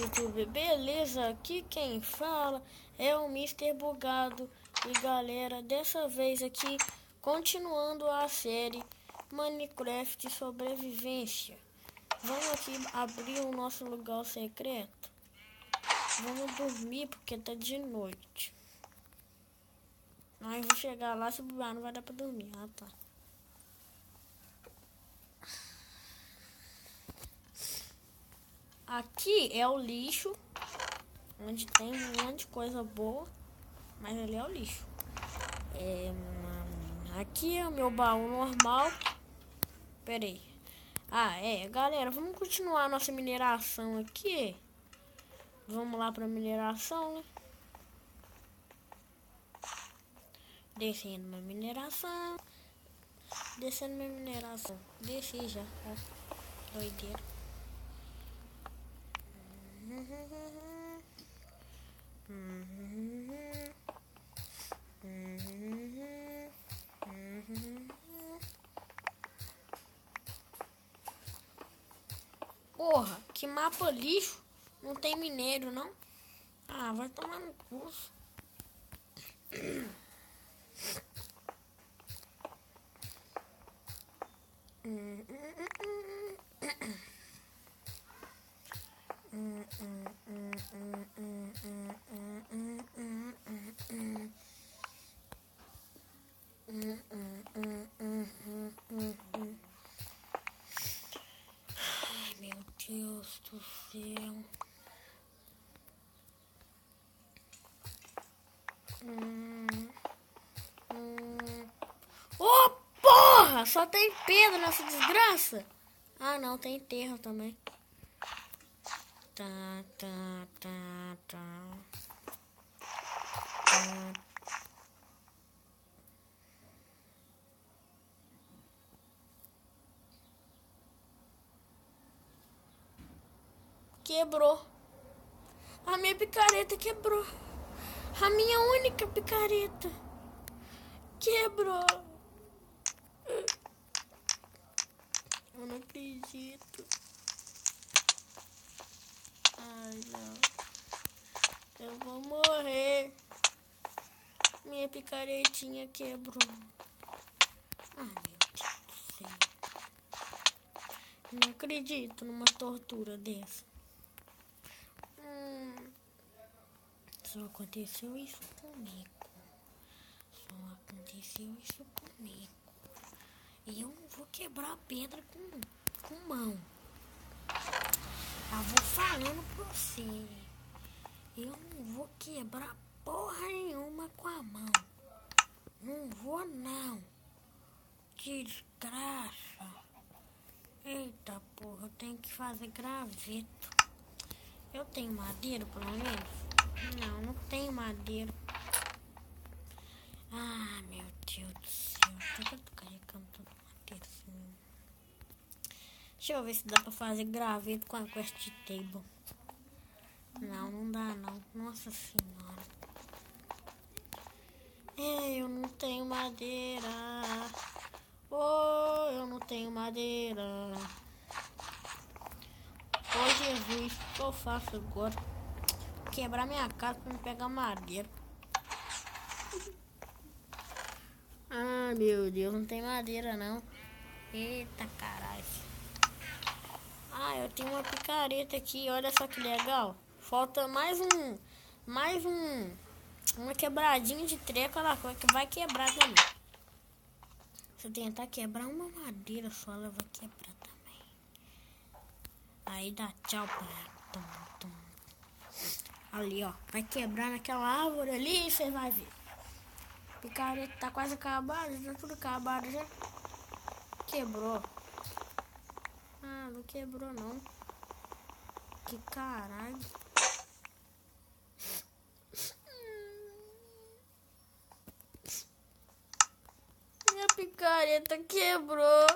YouTube, beleza? Aqui quem fala é o Mr. Bugado. E galera, dessa vez aqui, continuando a série Minecraft Sobrevivência. Vamos aqui abrir o nosso lugar secreto. Vamos dormir porque tá de noite. Aí eu vou chegar lá, se bugar não vai dar pra dormir. Ah, tá. Aqui é o lixo, onde tem um monte de coisa boa, mas ali é o lixo. Aqui é o meu baú normal. Pera aí. Galera, vamos continuar a nossa mineração aqui. Vamos lá pra mineração, né? Descendo minha mineração. Descendo minha mineração. Desci já, ó. Doideira. Porra, que mapa lixo. Não tem minério, não? Ah, vai tomar no curso. Ai, meu Deus do céu. Oh, porra! Só tem pedra nessa desgraça. Ah, não, tem terra também. Quebrou. A minha picareta quebrou. A minha única picareta quebrou. Eu não acredito. Ai, não. Eu vou morrer. Minha picaretinha quebrou. Ai, meu Deus do céu. Não acredito numa tortura dessa. Só aconteceu isso comigo. E eu não vou quebrar a pedra com mão. Eu vou falando pra você. Eu não vou quebrar porra nenhuma com a mão. Não vou não. Desgraça. Eita porra, eu tenho que fazer graveto. Eu tenho madeira pelo menos? Não tenho madeira. Ah, meu Deus do céu. Por que eu tô carregando toda madeira assim? Deixa eu ver se dá pra fazer graveto com a quest table. Não dá não. Nossa senhora. Eu não tenho madeira. Oh, eu não tenho madeira. Oh, Jesus, o que eu faço agora? Quebrar minha casa pra não pegar madeira. Ah, meu Deus, não tem madeira não. Eita caralho. Eu tenho uma picareta aqui, olha só que legal. Falta uma quebradinha de treco, ela vai quebrar também. Se eu tentar quebrar uma madeira só, ela vai quebrar também. Aí dá tchau pra ela. Ali, ó, vai quebrar naquela árvore ali e você vai ver. Picareta tá quase acabada, tá tudo acabado já. Quebrou. Ah, não quebrou não. Que caralho. Minha picareta quebrou.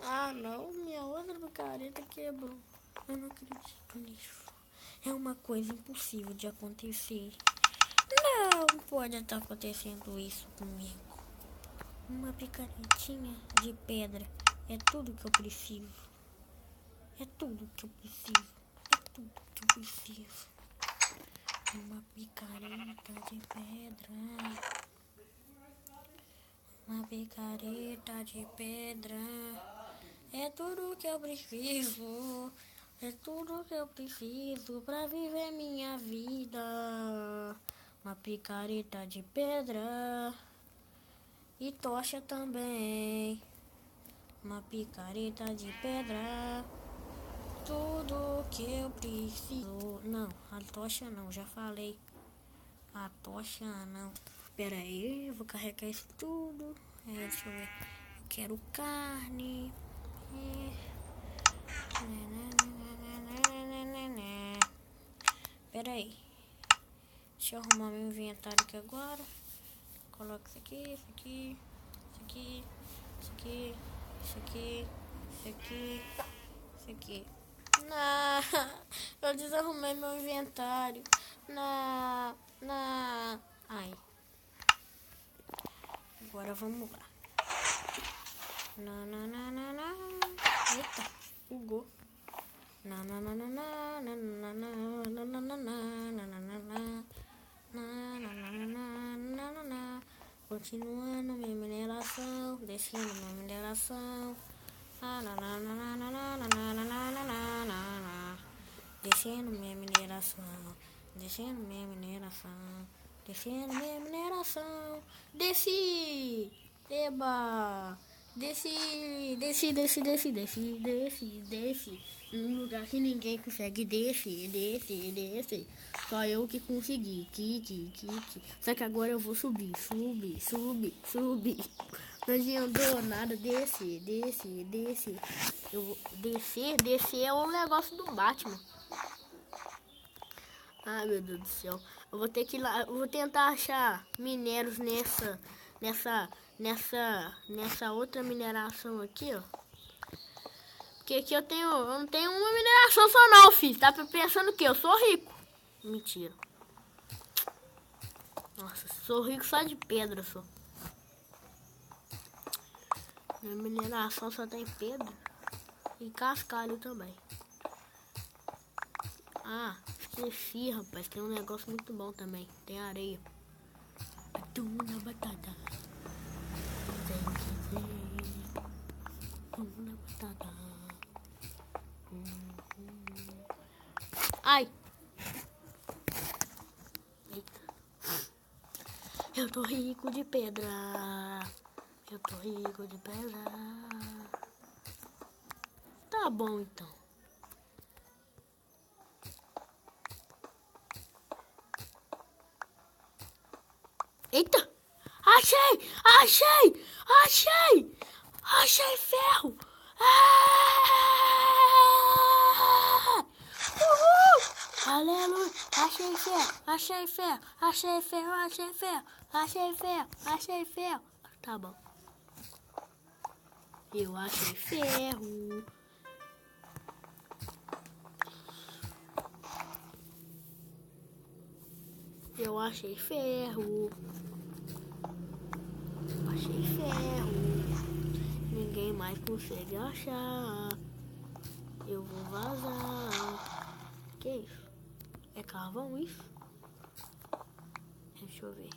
Ah, não. Minha outra picareta quebrou. Eu não acredito nisso. É uma coisa impossível de acontecer. Não pode estar acontecendo isso comigo. Uma picaretinha de pedra é tudo que eu preciso. É tudo que eu preciso. É tudo que eu preciso. Uma picareta de pedra. Uma picareta de pedra. É tudo que eu preciso. É tudo que eu preciso pra viver minha vida. Uma picareta de pedra. E tocha também. Uma picareta de pedra. Tudo que eu preciso. Não, a tocha não, já falei. A tocha não. Pera aí, eu vou carregar isso tudo. Deixa eu ver. Eu quero carne. Pera aí. Deixa eu arrumar meu inventário aqui agora. Coloca isso aqui, isso aqui, isso aqui, isso aqui, isso aqui, isso aqui, isso aqui. Não, eu desarrumei meu inventário. Não. Ai. Agora vamos lá. Eita, bugou. Continuando minha mineração, descendo minha mineração. Descendo minha mineração, descendo minha mineração, descendo minha mineração. Desci! Eba! Desci! Num lugar que ninguém consegue. Desce. Só eu que consegui. Só que agora eu vou subir. Não adiantou nada. Desce. Eu vou descer é um negócio do Batman. Ai, meu Deus do céu. Eu vou ter que ir lá. Eu vou tentar achar minérios nessa outra mineração aqui, ó. Porque aqui eu não tenho uma mineração só não, filho. Tá pensando que eu sou rico? Mentira. Nossa, sou rico só de pedra, só. Minha mineração só tem pedra. E cascalho também. Ah, esqueci, rapaz. Tem um negócio muito bom também. Tem areia. Tuna batata. Tem que ver. Tuna batata. Ai. Eita. Eu tô rico de pedra. Tá bom, então. Eita! Achei ferro! Uhul! Aleluia! Achei ferro! Tá bom. Eu achei ferro. Achei ferro. Ninguém mais consegue achar. Eu vou vazar. Que isso? É carvão isso? Deixa eu ver.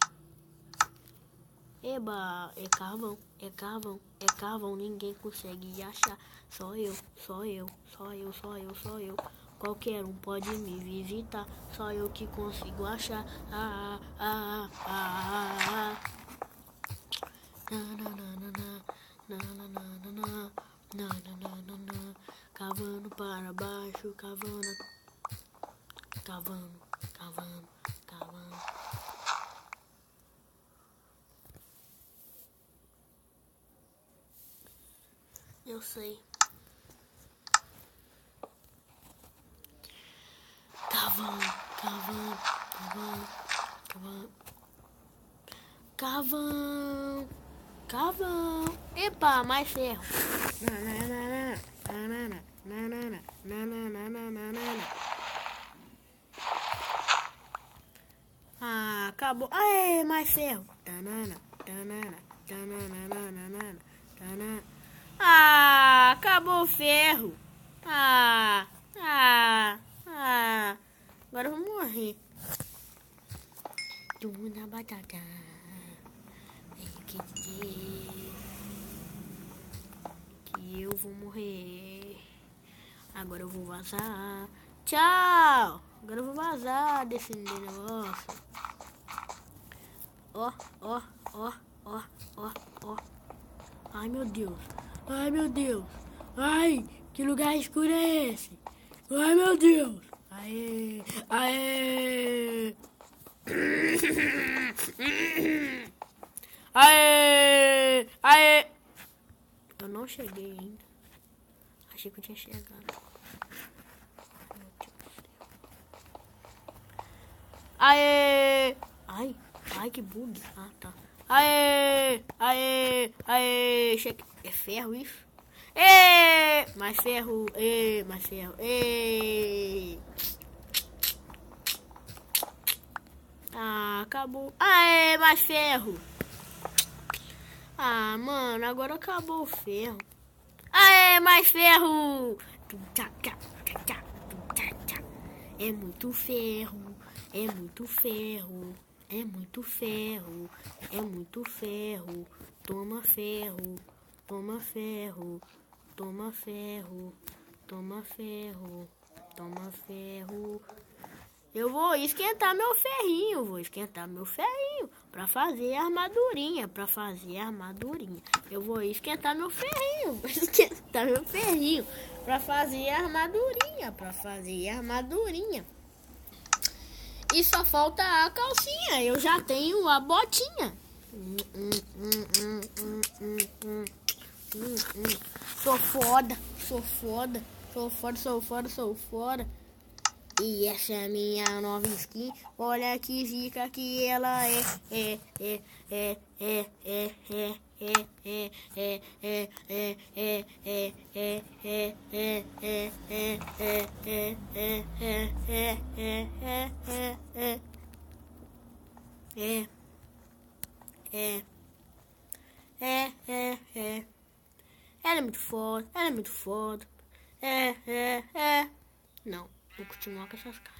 Eba, é carvão. Ninguém consegue achar. Só eu. Qualquer um pode me visitar. Só eu que consigo achar. Cavando para baixo, cavando. Eu sei. Cavão. Epa, mais ferro. Ah, acabou. Aê, mais ferro. Ah, acabou o ferro. Agora eu vou morrer. Tudo na batata. Quer dizer que eu vou morrer. Agora eu vou vazar. Tchau! Agora eu vou vazar desse negócio. Ó. Ai, meu Deus. Ai, que lugar escuro é esse? Ai, meu Deus. Aê. Aê. Eu não cheguei ainda. Achei que eu tinha chegado. Aê. Ai, que bug. Ah, tá. Aê. Cheguei. É ferro isso? Mais ferro. Mais ferro. Acabou. Mais ferro. Mano, agora acabou o ferro. Mais ferro. É muito ferro. Toma ferro. Eu vou esquentar meu ferrinho. Pra fazer armadurinha. Eu vou esquentar meu ferrinho. Pra fazer armadurinha. E só falta a calcinha. Eu já tenho a botinha. Sou foda. E essa é a minha nova skin. Olha que zica que ela é. Ela é muito foda. Não, vou continuar com essas carnes.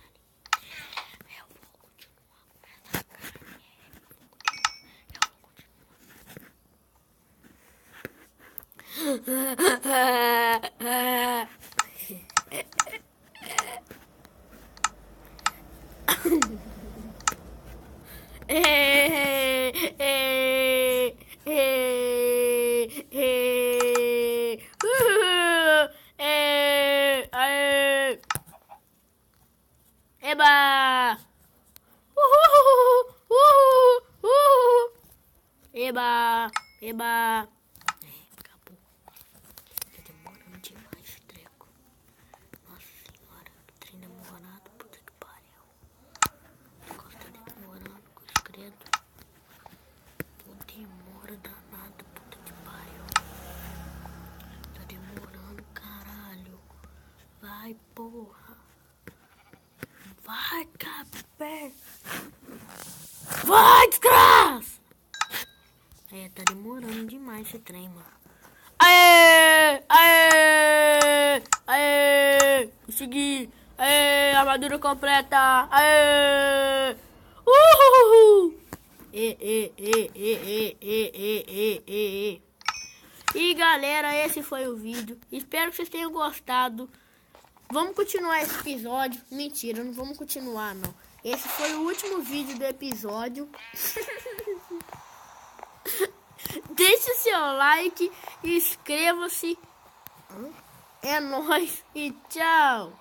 Eba! Eba! Acabou. Tá demorando demais esse treco. Nossa senhora, que trem demorado, puta que pariu. O negócio tá demorando, credo. Demora danada, puta que pariu. Tá demorando, caralho. Vai, porra. Vai, capé. Vai, desgraça. Tá demorando demais esse trem, mano. Aê! Consegui. Armadura completa. Uhul! E galera, esse foi o vídeo. Espero que vocês tenham gostado. Vamos continuar esse episódio. Mentira, não vamos continuar não. Esse foi o último vídeo do episódio. Deixe o seu like, inscreva-se. É nóis e tchau.